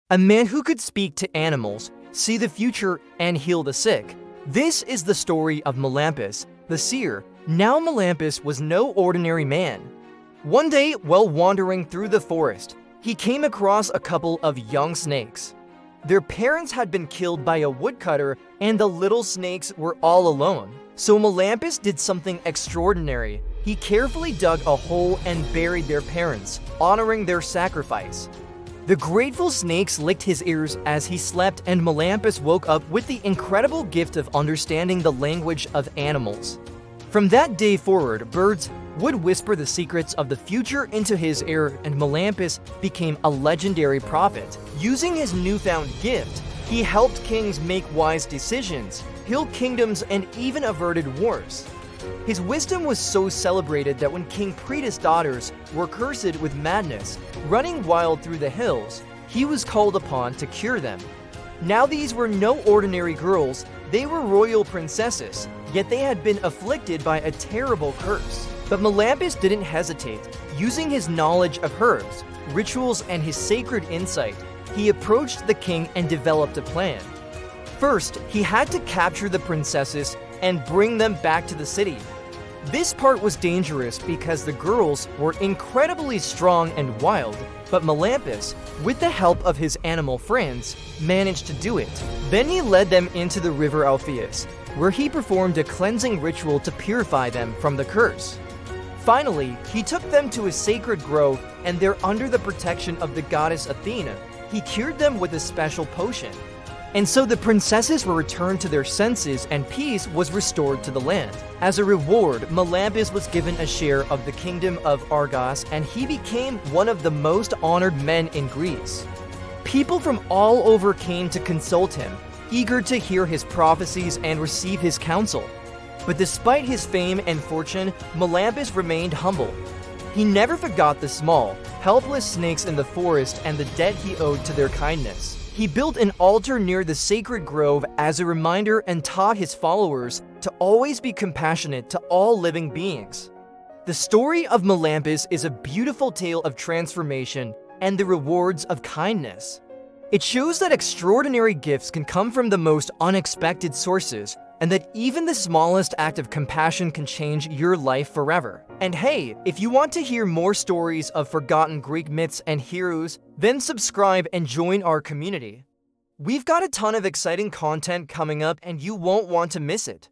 a man who could speak to animals, see the future, and heal the sick. This is the story of Melampus the Seer. Now Melampus was no ordinary man. One day, while wandering through the forest, he came across a couple of young snakes. Their parents had been killed by a woodcutter, and the little snakes were all alone. So Melampus did something extraordinary. He carefully dug a hole and buried their parents, honoring their sacrifice. The grateful snakes licked his ears as he slept, and Melampus woke up with the incredible gift of understanding the language of animals. From that day forward, birds would whisper the secrets of the future into his ear, and Melampus became a legendary prophet. Using his newfound gift, he helped kings make wise decisions, healed kingdoms, and even averted wars. His wisdom was so celebrated that when King Proetus' daughters were cursed with madness, running wild through the hills, he was called upon to cure them. Now these were no ordinary girls, they were royal princesses, yet they had been afflicted by a terrible curse. But Melampus didn't hesitate. Using his knowledge of herbs, rituals, and his sacred insight, he approached the king and developed a plan. First, he had to capture the princesses and bring them back to the city. This part was dangerous because the girls were incredibly strong and wild, but Melampus, with the help of his animal friends, managed to do it. Then he led them into the river Alpheus, where he performed a cleansing ritual to purify them from the curse. Finally, he took them to a sacred grove, and there, under the protection of the goddess Athena, he cured them with a special potion. And so the princesses were returned to their senses, and peace was restored to the land. As a reward, Melampus was given a share of the kingdom of Argos, and he became one of the most honored men in Greece. People from all over came to consult him, eager to hear his prophecies and receive his counsel. But despite his fame and fortune, Melampus remained humble. He never forgot the small, helpless snakes in the forest and the debt he owed to their kindness. He built an altar near the sacred grove as a reminder and taught his followers to always be compassionate to all living beings. The story of Melampus is a beautiful tale of transformation and the rewards of kindness. It shows that extraordinary gifts can come from the most unexpected sources, and that even the smallest act of compassion can change your life forever. And hey, if you want to hear more stories of forgotten Greek myths and heroes, then subscribe and join our community. We've got a ton of exciting content coming up, and you won't want to miss it.